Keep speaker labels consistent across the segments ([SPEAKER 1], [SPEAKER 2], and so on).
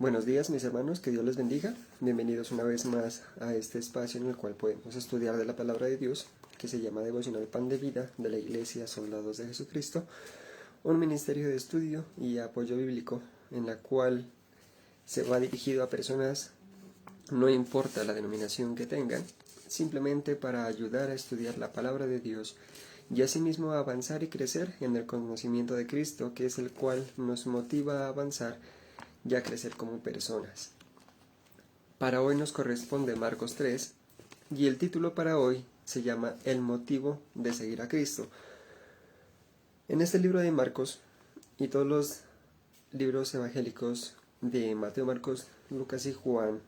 [SPEAKER 1] Buenos días mis hermanos, que Dios les bendiga. Bienvenidos una vez más a este espacio en el cual podemos estudiar de la palabra de Dios, que se llama Devocional Pan de Vida de la Iglesia Soldados de Jesucristo, un ministerio de estudio y apoyo bíblico en la cual se va dirigido a personas, no importa la denominación que tengan, simplemente para ayudar a estudiar la palabra de Dios y asimismo a avanzar y crecer en el conocimiento de Cristo, que es el cual nos motiva a avanzar y a crecer como personas. Para hoy nos corresponde Marcos 3 y el título para hoy se llama El motivo de seguir a Cristo. En este libro de Marcos y todos los libros evangélicos de Mateo, Marcos, Lucas y Juan,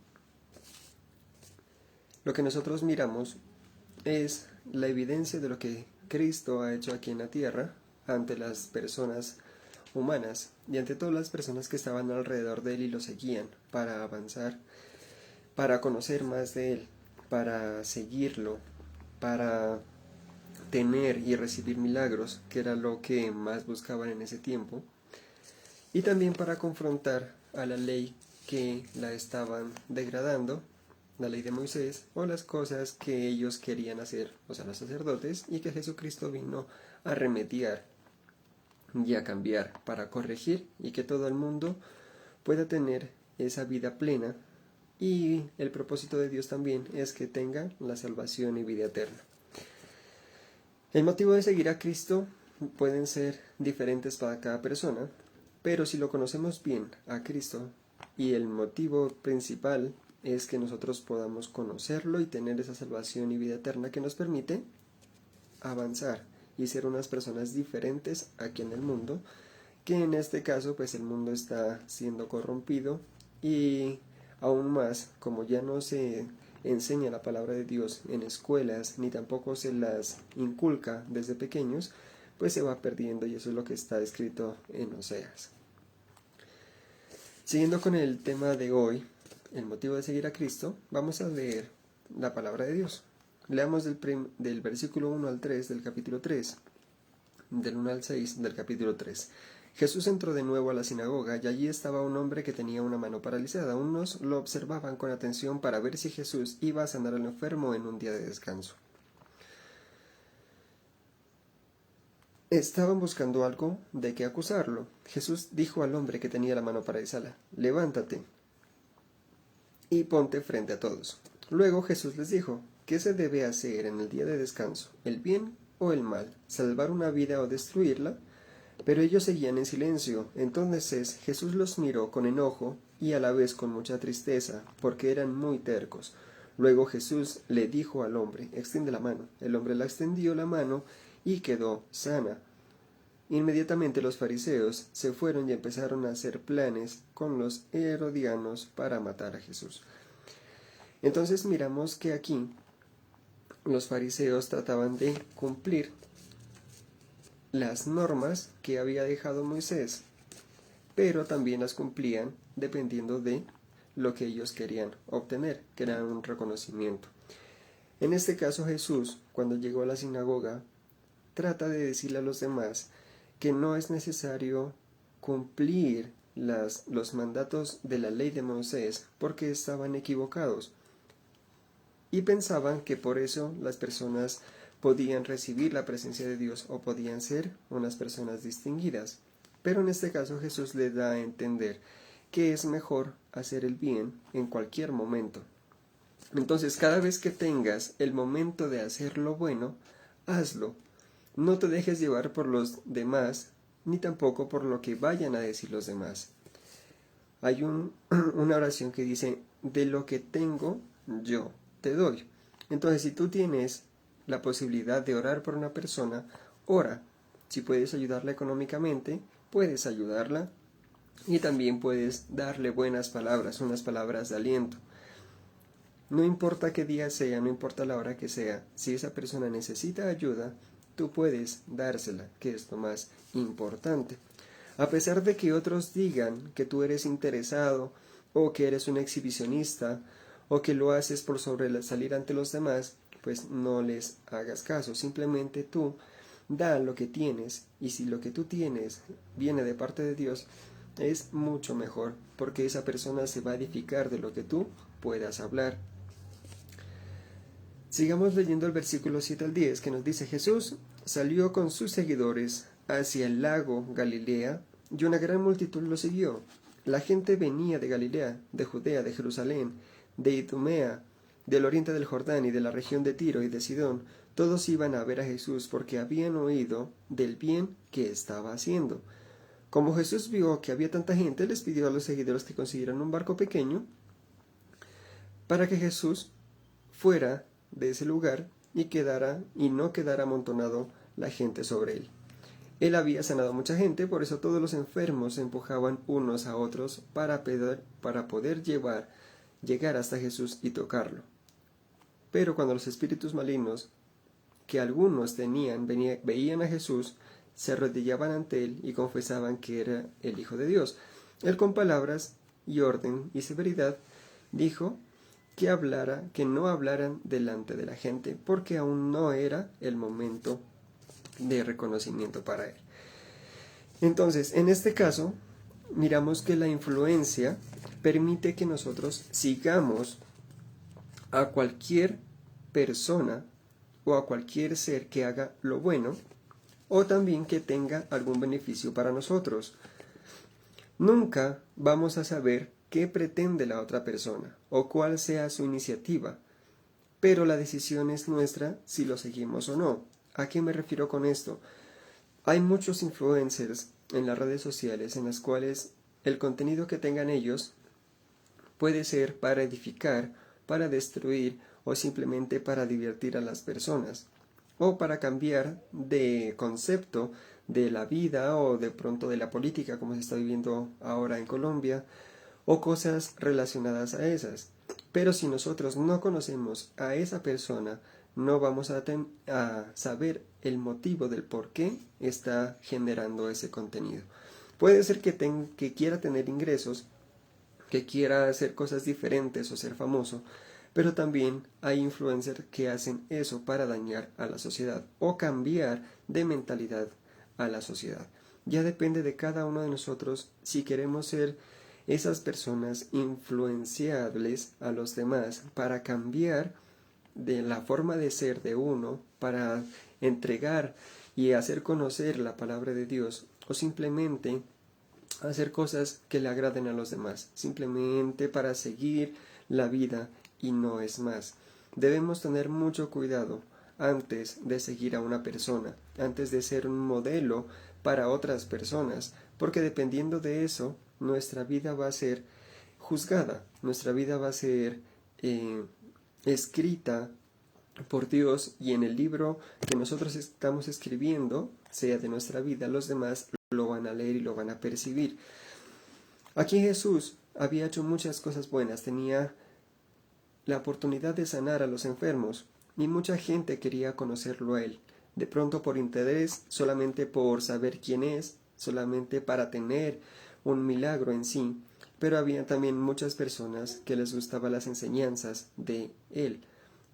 [SPEAKER 1] lo que nosotros miramos es la evidencia de lo que Cristo ha hecho aquí en la tierra ante las personas humanas y ante todas las personas que estaban alrededor de él y lo seguían para avanzar, para conocer más de él, para seguirlo, para tener y recibir milagros, que era lo que más buscaban en ese tiempo, y también para confrontar a la ley que la estaban degradando, la ley de Moisés, o las cosas que ellos querían hacer, o sea, los sacerdotes, y que Jesucristo vino a remediar y a cambiar, para corregir y que todo el mundo pueda tener esa vida plena. Y el propósito de Dios también es que tenga la salvación y vida eterna. El motivo de seguir a Cristo pueden ser diferentes para cada persona, pero si lo conocemos bien a Cristo, y el motivo principal es que nosotros podamos conocerlo y tener esa salvación y vida eterna que nos permite avanzar y ser unas personas diferentes aquí en el mundo, que en este caso pues el mundo está siendo corrompido y aún más, como ya no se enseña la palabra de Dios en escuelas ni tampoco se las inculca desde pequeños, pues se va perdiendo, y eso es lo que está escrito en Oseas. Siguiendo con el tema de hoy, el motivo de seguir a Cristo, vamos a leer la palabra de Dios. Leamos del versículo 1 al 3 del capítulo 3, del 1 al 6 del capítulo 3. Jesús entró de nuevo a la sinagoga y allí estaba un hombre que tenía una mano paralizada. Unos lo observaban con atención para ver si Jesús iba a sanar al enfermo en un día de descanso. Estaban buscando algo de qué acusarlo. Jesús dijo al hombre que tenía la mano paralizada: levántate y ponte frente a todos. Luego Jesús les dijo: ¿qué se debe hacer en el día de descanso? ¿El bien o el mal? ¿Salvar una vida o destruirla? Pero ellos seguían en silencio. Entonces Jesús los miró con enojo y a la vez con mucha tristeza, porque eran muy tercos. Luego Jesús le dijo al hombre: extiende la mano. El hombre la extendió la mano y quedó sana. Inmediatamente los fariseos se fueron y empezaron a hacer planes con los herodianos para matar a Jesús. Entonces miramos que aquí los fariseos trataban de cumplir las normas que había dejado Moisés, pero también las cumplían dependiendo de lo que ellos querían obtener, que era un reconocimiento. En este caso Jesús, cuando llegó a la sinagoga, trata de decirle a los demás que no es necesario cumplir los mandatos de la ley de Moisés, porque estaban equivocados y pensaban que por eso las personas podían recibir la presencia de Dios o podían ser unas personas distinguidas. Pero en este caso Jesús le da a entender que es mejor hacer el bien en cualquier momento. Entonces, cada vez que tengas el momento de hacer lo bueno, hazlo. No te dejes llevar por los demás, ni tampoco por lo que vayan a decir los demás. Hay una oración que dice: de lo que tengo, yo te doy. Entonces, si tú tienes la posibilidad de orar por una persona, ora. Si puedes ayudarla económicamente, puedes ayudarla, y también puedes darle buenas palabras, unas palabras de aliento. No importa qué día sea, no importa la hora que sea, si esa persona necesita ayuda, tú puedes dársela, que es lo más importante. A pesar de que otros digan que tú eres interesado, o que eres un exhibicionista, o que lo haces por sobresalir ante los demás, pues no les hagas caso. Simplemente tú da lo que tienes, y si lo que tú tienes viene de parte de Dios, es mucho mejor, porque esa persona se va a edificar de lo que tú puedas hablar. Sigamos leyendo el versículo 7 al 10, que nos dice: Jesús salió con sus seguidores hacia el lago Galilea, y una gran multitud lo siguió. La gente venía de Galilea, de Judea, de Jerusalén, de Idumea, del oriente del Jordán y de la región de Tiro y de Sidón. Todos iban a ver a Jesús porque habían oído del bien que estaba haciendo. Como Jesús vio que había tanta gente, les pidió a los seguidores que consiguieran un barco pequeño para que Jesús fuera de ese lugar y no quedara amontonado la gente sobre él. Él había sanado a mucha gente, por eso todos los enfermos se empujaban unos a otros para poder llegar hasta Jesús y tocarlo. Pero cuando los espíritus malignos que algunos tenían veían a Jesús, se arrodillaban ante él y confesaban que era el Hijo de Dios. Él, con palabras y orden y severidad, dijo que no hablaran delante de la gente, porque aún no era el momento de reconocimiento para él. Entonces, en este caso, miramos que la influencia permite que nosotros sigamos a cualquier persona o a cualquier ser que haga lo bueno, o también que tenga algún beneficio para nosotros. Nunca vamos a saber qué pretende la otra persona o cuál sea su iniciativa, pero la decisión es nuestra si lo seguimos o no. ¿A qué me refiero con esto? Hay muchos influencers en las redes sociales en las cuales el contenido que tengan ellos puede ser para edificar, para destruir o simplemente para divertir a las personas, o para cambiar de concepto de la vida o de pronto de la política como se está viviendo ahora en Colombia, o cosas relacionadas a esas. Pero si nosotros no conocemos a esa persona, no vamos a saber el motivo del por qué está generando ese contenido. Puede ser que quiera tener ingresos, que quiera hacer cosas diferentes o ser famoso, pero también hay influencers que hacen eso para dañar a la sociedad o cambiar de mentalidad a la sociedad. Ya depende de cada uno de nosotros si queremos ser esas personas influenciables a los demás para cambiar de la forma de ser de uno, para entregar y hacer conocer la palabra de Dios, o simplemente hacer cosas que le agraden a los demás, simplemente para seguir la vida y no es más. Debemos tener mucho cuidado antes de seguir a una persona, antes de ser un modelo para otras personas, porque dependiendo de eso, nuestra vida va a ser juzgada, nuestra vida va a ser escrita por Dios, y en el libro que nosotros estamos escribiendo, sea de nuestra vida, los demás lo van a leer y lo van a percibir. Aquí Jesús había hecho muchas cosas buenas, tenía la oportunidad de sanar a los enfermos, y mucha gente quería conocerlo a él, de pronto por interés, solamente por saber quién es, solamente para tener un milagro en sí, pero había también muchas personas que les gustaban las enseñanzas de él.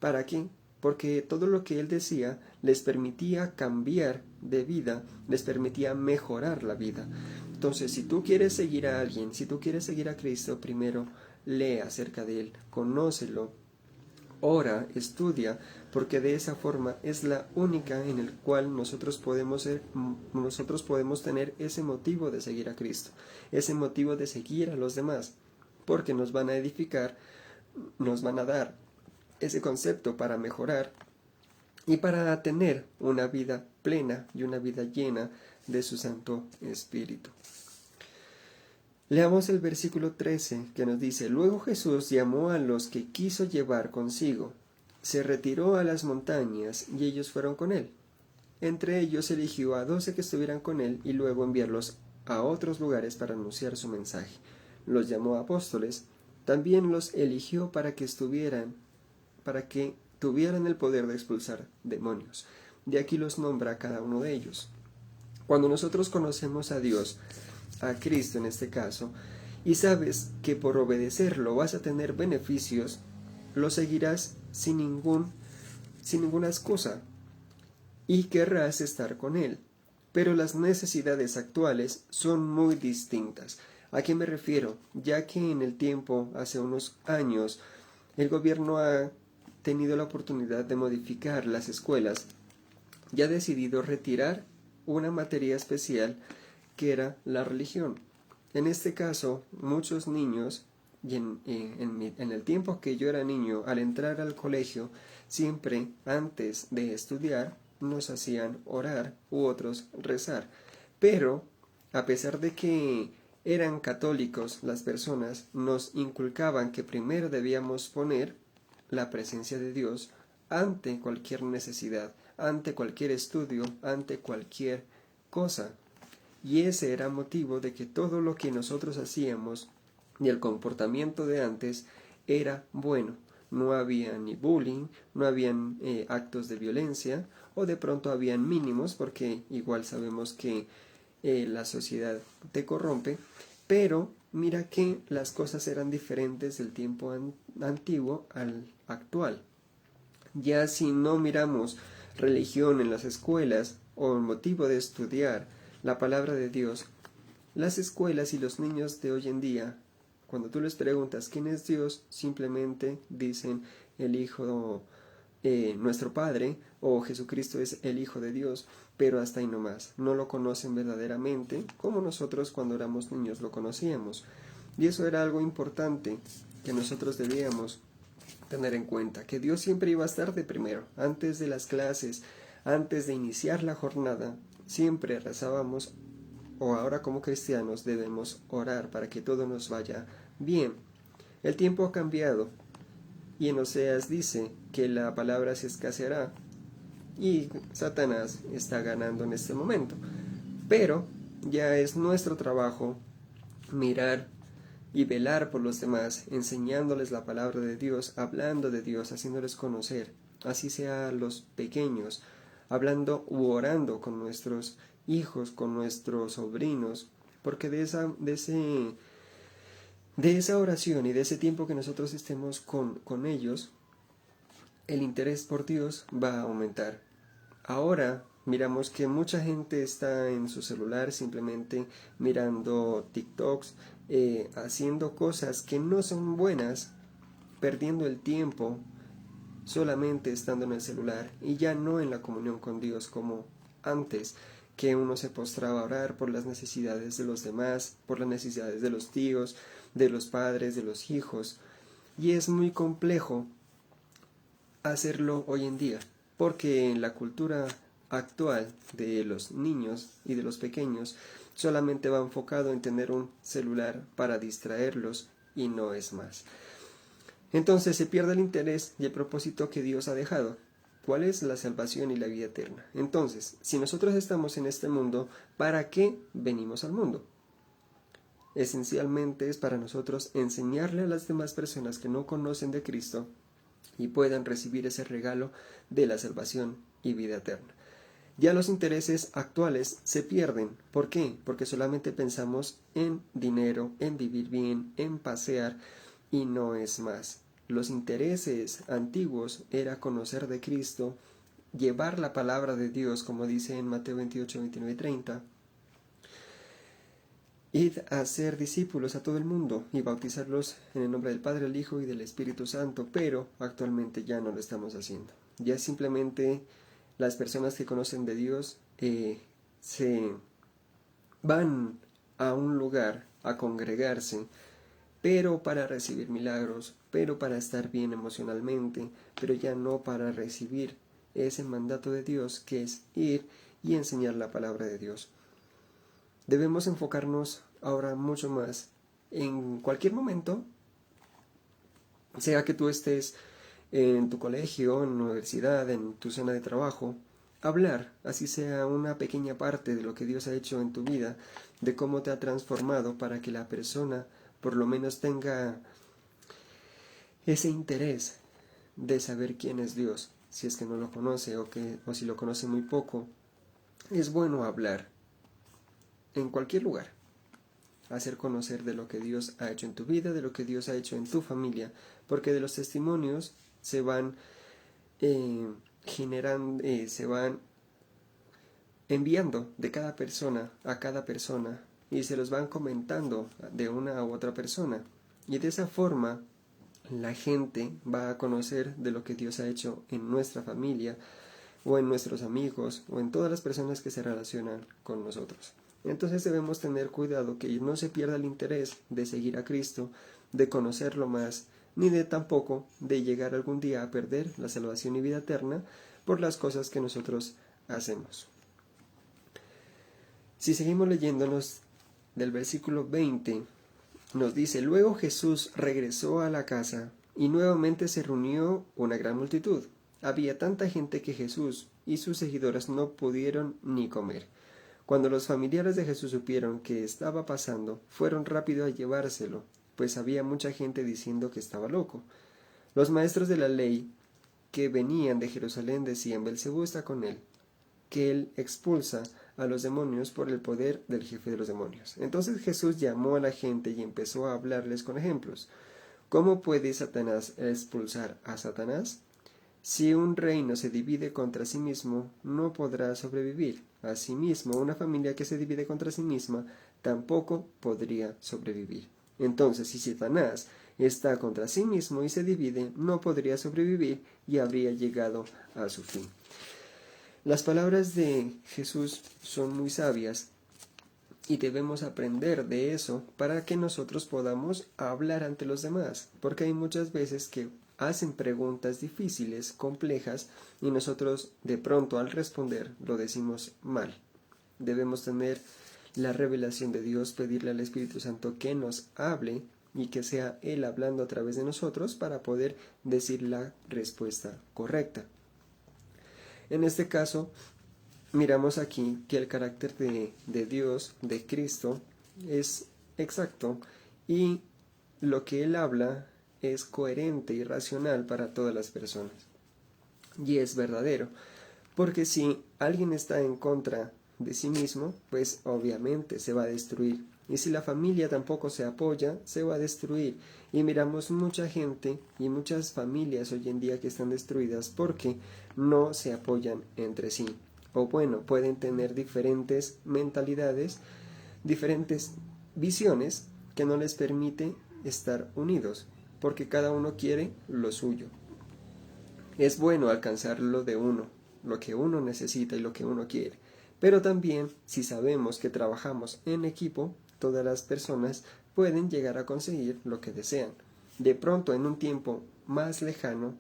[SPEAKER 1] ¿Para qué? Porque todo lo que él decía les permitía cambiar de vida, les permitía mejorar la vida. Entonces, si tú quieres seguir a alguien, si tú quieres seguir a Cristo, primero lee acerca de él, conócelo, ora, estudia, porque de esa forma es la única en el cual nosotros podemos tener ese motivo de seguir a Cristo, ese motivo de seguir a los demás, porque nos van a edificar, nos van a dar ese concepto para mejorar y para tener una vida plena y una vida llena de su Santo Espíritu. Leamos el versículo 13 que nos dice: Luego Jesús llamó a los que quiso llevar consigo, se retiró a las montañas y ellos fueron con él. Entre ellos eligió a 12 que estuvieran con él y luego enviarlos a otros lugares para anunciar su mensaje. Los llamó apóstoles, también los eligió para que tuvieran el poder de expulsar demonios. De aquí los nombra a cada uno de ellos. Cuando nosotros conocemos a Dios, a Cristo en este caso, y sabes que por obedecerlo vas a tener beneficios, lo seguirás sin ninguna excusa y querrás estar con él. Pero las necesidades actuales son muy distintas. ¿A qué me refiero? Ya que en el tiempo, hace unos años, el gobierno ha tenido la oportunidad de modificar las escuelas y ha decidido retirar una materia especial que era la religión. En este caso, muchos niños, y en el tiempo que yo era niño, al entrar al colegio, siempre antes de estudiar, nos hacían orar u otros rezar. Pero, a pesar de que eran católicos las personas, nos inculcaban que primero debíamos poner la presencia de Dios ante cualquier necesidad, ante cualquier estudio, ante cualquier cosa. Y ese era motivo de que todo lo que nosotros hacíamos y el comportamiento de antes era bueno. No había ni bullying, no habían actos de violencia, o de pronto habían mínimos, porque igual sabemos que la sociedad te corrompe, pero mira que las cosas eran diferentes del tiempo antiguo al actual. Ya si no miramos religión en las escuelas o el motivo de estudiar la palabra de Dios, las escuelas y los niños de hoy en día, cuando tú les preguntas quién es Dios, simplemente dicen el Hijo, nuestro Padre, o Jesucristo es el Hijo de Dios, pero hasta ahí no más. No lo conocen verdaderamente como nosotros cuando éramos niños lo conocíamos. Y eso era algo importante que nosotros debíamos tener en cuenta, que Dios siempre iba a estar de primero. Antes de las clases, antes de iniciar la jornada, siempre rezábamos, o ahora como cristianos debemos orar para que todo nos vaya bien. El tiempo ha cambiado y en Oseas dice que la palabra se escaseará y Satanás está ganando en este momento. Pero ya es nuestro trabajo mirar y velar por los demás, enseñándoles la palabra de Dios, hablando de Dios, haciéndoles conocer, así sea los pequeños, hablando u orando con nuestros hijos, con nuestros sobrinos, porque de esa oración y de ese tiempo que nosotros estemos con ellos, el interés por Dios va a aumentar. Ahora miramos que mucha gente está en su celular simplemente mirando TikToks, haciendo cosas que no son buenas, perdiendo el tiempo solamente estando en el celular y ya no en la comunión con Dios como antes, que uno se postraba a orar por las necesidades de los demás, por las necesidades de los tíos, de los padres, de los hijos. Y es muy complejo hacerlo hoy en día, porque en la cultura actual de los niños y de los pequeños solamente va enfocado en tener un celular para distraerlos y no es más. Entonces se pierde el interés y el propósito que Dios ha dejado. ¿Cuál es la salvación y la vida eterna? Entonces, si nosotros estamos en este mundo, ¿para qué venimos al mundo? Esencialmente es para nosotros enseñarle a las demás personas que no conocen de Cristo y puedan recibir ese regalo de la salvación y vida eterna. Ya los intereses actuales se pierden. ¿Por qué? Porque solamente pensamos en dinero, en vivir bien, en pasear y no es más. Los intereses antiguos era conocer de Cristo, llevar la palabra de Dios, como dice en Mateo 28, 29 y 30. Id a hacer discípulos a todo el mundo y bautizarlos en el nombre del Padre, el Hijo y del Espíritu Santo, pero actualmente ya no lo estamos haciendo. Ya simplemente las personas que conocen de Dios se van a un lugar a congregarse, pero para recibir milagros, pero para estar bien emocionalmente, pero ya no para recibir ese mandato de Dios que es ir y enseñar la palabra de Dios. Debemos enfocarnos ahora mucho más en cualquier momento, sea que tú estés en tu colegio, en la universidad, en tu zona de trabajo, hablar, así sea una pequeña parte de lo que Dios ha hecho en tu vida, de cómo te ha transformado para que la persona por lo menos tenga ese interés de saber quién es Dios, si es que no lo conoce o si lo conoce muy poco. Es bueno hablar en cualquier lugar, hacer conocer de lo que Dios ha hecho en tu vida, de lo que Dios ha hecho en tu familia, porque de los testimonios se van se van enviando de cada persona a cada persona y se los van comentando de una u otra persona. Y de esa forma la gente va a conocer de lo que Dios ha hecho en nuestra familia, o en nuestros amigos, o en todas las personas que se relacionan con nosotros. Entonces debemos tener cuidado que no se pierda el interés de seguir a Cristo, de conocerlo más, ni de tampoco de llegar algún día a perder la salvación y vida eterna por las cosas que nosotros hacemos. Si seguimos leyéndonos del versículo 20, nos dice: luego Jesús regresó a la casa y nuevamente se reunió una gran multitud. Había tanta gente que Jesús y sus seguidores no pudieron ni comer. Cuando los familiares de Jesús supieron qué estaba pasando, fueron rápido a llevárselo, pues había mucha gente diciendo que estaba loco. Los maestros de la ley que venían de Jerusalén decían: Belcebú está con él, que él expulsa a los demonios por el poder del jefe de los demonios. Entonces Jesús llamó a la gente y empezó a hablarles con ejemplos. ¿Cómo puede Satanás expulsar a Satanás? Si un reino se divide contra sí mismo, no podrá sobrevivir. Asimismo, una familia que se divide contra sí misma tampoco podría sobrevivir. Entonces, si Satanás está contra sí mismo y se divide, no podría sobrevivir y habría llegado a su fin. Las palabras de Jesús son muy sabias y debemos aprender de eso para que nosotros podamos hablar ante los demás, porque hay muchas veces que hacen preguntas difíciles, complejas, y nosotros de pronto al responder lo decimos mal. Debemos tener la revelación de Dios, pedirle al Espíritu Santo que nos hable y que sea Él hablando a través de nosotros para poder decir la respuesta correcta. En este caso, miramos aquí que el carácter de Dios, de Cristo, es exacto y lo que Él habla es coherente y racional para todas las personas. Y es verdadero, porque si alguien está en contra de sí mismo, pues obviamente se va a destruir. Y si la familia tampoco se apoya, se va a destruir. Y miramos mucha gente y muchas familias hoy en día que están destruidas porque no se apoyan entre sí. O bueno, pueden tener diferentes mentalidades, diferentes visiones que no les permite estar unidos, porque cada uno quiere lo suyo. Es bueno alcanzar lo de uno, lo que uno necesita y lo que uno quiere, pero también si sabemos que trabajamos en equipo, todas las personas pueden llegar a conseguir lo que desean, de pronto en un tiempo más lejano,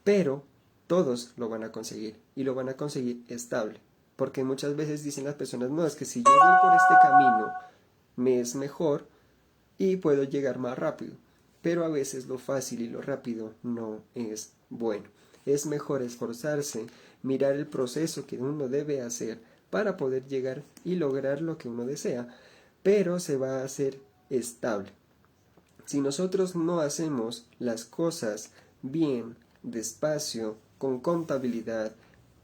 [SPEAKER 1] pero todos lo van a conseguir y lo van a conseguir estable, porque muchas veces dicen las personas: no, es que si yo voy por este camino me es mejor y puedo llegar más rápido, pero a veces lo fácil y lo rápido no es bueno. Es mejor esforzarse, mirar el proceso que uno debe hacer para poder llegar y lograr lo que uno desea, pero se va a hacer estable. Si nosotros no hacemos las cosas bien, despacio, con contabilidad,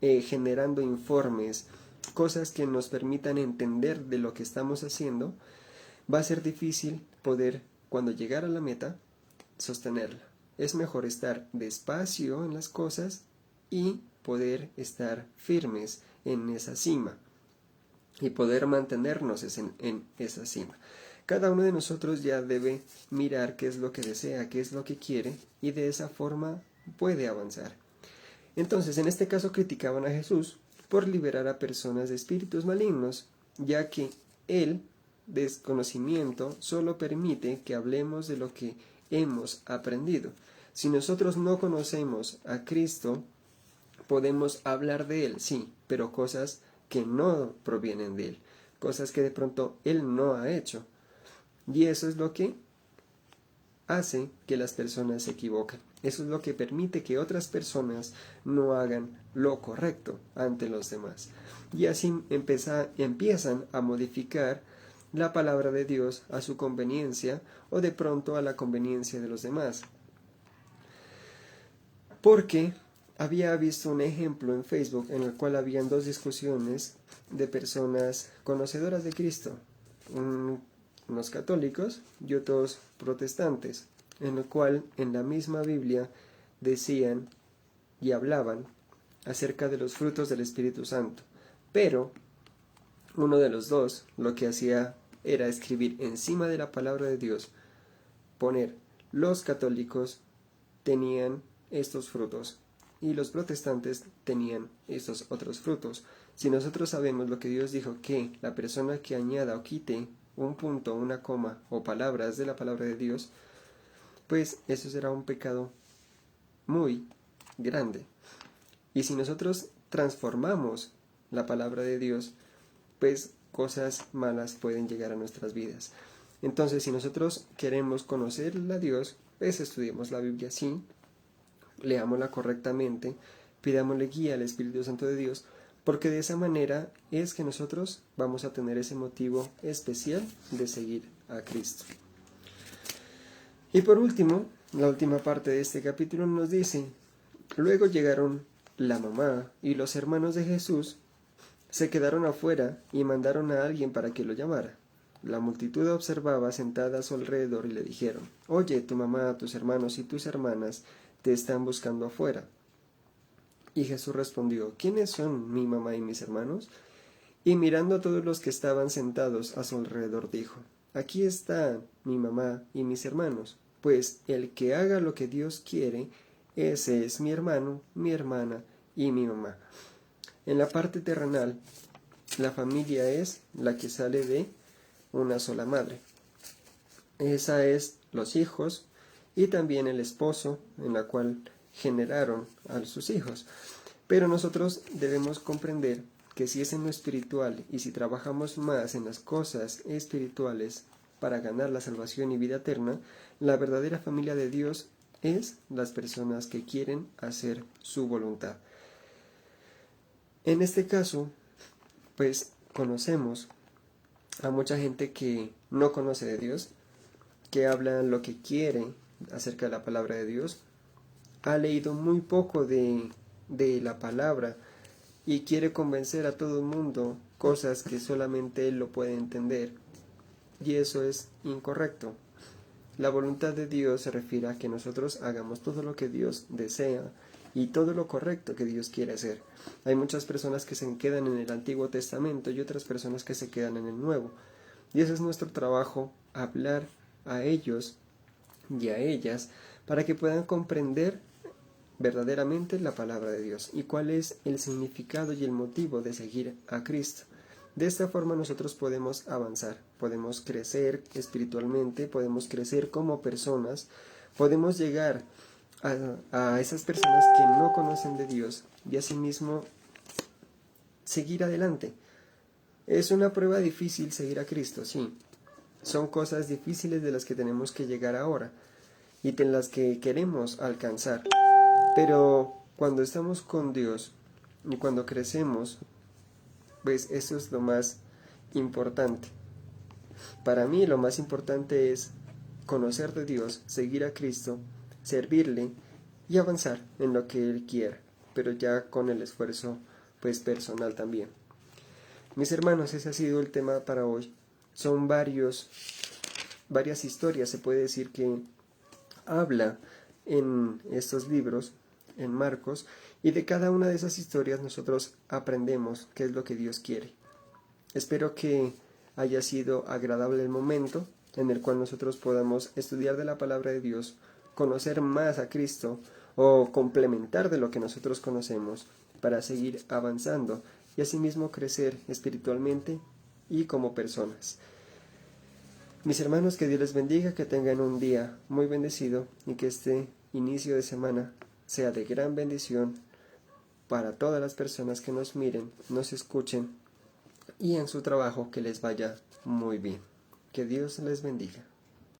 [SPEAKER 1] generando informes, cosas que nos permitan entender de lo que estamos haciendo, va a ser difícil poder, cuando llegar a la meta, sostenerla. Es mejor estar despacio en las cosas y poder estar firmes en esa cima y poder mantenernos en esa cima. Cada uno de nosotros ya debe mirar qué es lo que desea, qué es lo que quiere, y de esa forma puede avanzar. Entonces, en este caso criticaban a Jesús por liberar a personas de espíritus malignos, ya que él, desconocimiento, solo permite que hablemos de lo que hemos aprendido. Si nosotros no conocemos a Cristo, podemos hablar de Él, sí, pero cosas que no provienen de Él, cosas que de pronto Él no ha hecho. Y eso es lo que hace que las personas se equivoquen. Eso es lo que permite que otras personas no hagan lo correcto ante los demás. Y así empiezan a modificar la palabra de Dios a su conveniencia o de pronto a la conveniencia de los demás. Porque había visto un ejemplo en Facebook en el cual habían dos discusiones de personas conocedoras de Cristo, unos católicos y otros protestantes, en el cual en la misma Biblia decían y hablaban acerca de los frutos del Espíritu Santo. Pero uno de los dos lo que hacía era escribir encima de la palabra de Dios, poner los católicos tenían estos frutos y los protestantes tenían estos otros frutos. Si nosotros sabemos lo que Dios dijo, que la persona que añada o quite un punto, una coma o palabras de la palabra de Dios, pues eso será un pecado muy grande. Y si nosotros transformamos la palabra de Dios, pues cosas malas pueden llegar a nuestras vidas. Entonces, si nosotros queremos conocer a Dios, pues estudiemos la Biblia, sí, leámosla correctamente, pidámosle guía al Espíritu Santo de Dios, porque de esa manera es que nosotros vamos a tener ese motivo especial de seguir a Cristo. Y por último, la última parte de este capítulo nos dice: luego llegaron la mamá y los hermanos de Jesús, se quedaron afuera y mandaron a alguien para que lo llamara. La multitud observaba sentada a su alrededor y le dijeron: oye, tu mamá, tus hermanos y tus hermanas te están buscando afuera. Y Jesús respondió: ¿quiénes son mi mamá y mis hermanos? Y mirando a todos los que estaban sentados a su alrededor dijo: aquí están mi mamá y mis hermanos, pues el que haga lo que Dios quiere, ese es mi hermano, mi hermana y mi mamá. En la parte terrenal, la familia es la que sale de una sola madre. Esa es los hijos y también el esposo, en la cual generaron a sus hijos. Pero nosotros debemos comprender que si es en lo espiritual y si trabajamos más en las cosas espirituales para ganar la salvación y vida eterna, la verdadera familia de Dios es las personas que quieren hacer su voluntad. En este caso, pues conocemos a mucha gente que no conoce de Dios, que habla lo que quiere acerca de la palabra de Dios, ha leído muy poco de la palabra y quiere convencer a todo el mundo cosas que solamente él lo puede entender, y eso es incorrecto. La voluntad de Dios se refiere a que nosotros hagamos todo lo que Dios desea y todo lo correcto que Dios quiere hacer. Hay muchas personas que se quedan en el Antiguo Testamento y otras personas que se quedan en el Nuevo, y ese es nuestro trabajo, hablar a ellos y a ellas para que puedan comprender verdaderamente la palabra de Dios y cuál es el significado y el motivo de seguir a Cristo. De esta forma nosotros podemos avanzar, podemos crecer espiritualmente, podemos crecer como personas, podemos llegar a esas personas que no conocen de Dios y asimismo seguir adelante. Es una prueba difícil seguir a Cristo, sí. Son cosas difíciles de las que tenemos que llegar ahora y de las que queremos alcanzar. Pero cuando estamos con Dios y cuando crecemos, pues eso es lo más importante. Para mí lo más importante es conocer de Dios, seguir a Cristo, servirle y avanzar en lo que Él quiera, pero ya con el esfuerzo pues personal también. Mis hermanos, ese ha sido el tema para hoy. Son varias historias, se puede decir, que habla en estos libros, en Marcos, y de cada una de esas historias nosotros aprendemos qué es lo que Dios quiere. Espero que haya sido agradable el momento en el cual nosotros podamos estudiar de la palabra de Dios, conocer más a Cristo o complementar de lo que nosotros conocemos para seguir avanzando y asimismo crecer espiritualmente y como personas. Mis hermanos, que Dios les bendiga, que tengan un día muy bendecido y que este inicio de semana sea de gran bendición para todas las personas que nos miren, nos escuchen y en su trabajo que les vaya muy bien. Que Dios les bendiga.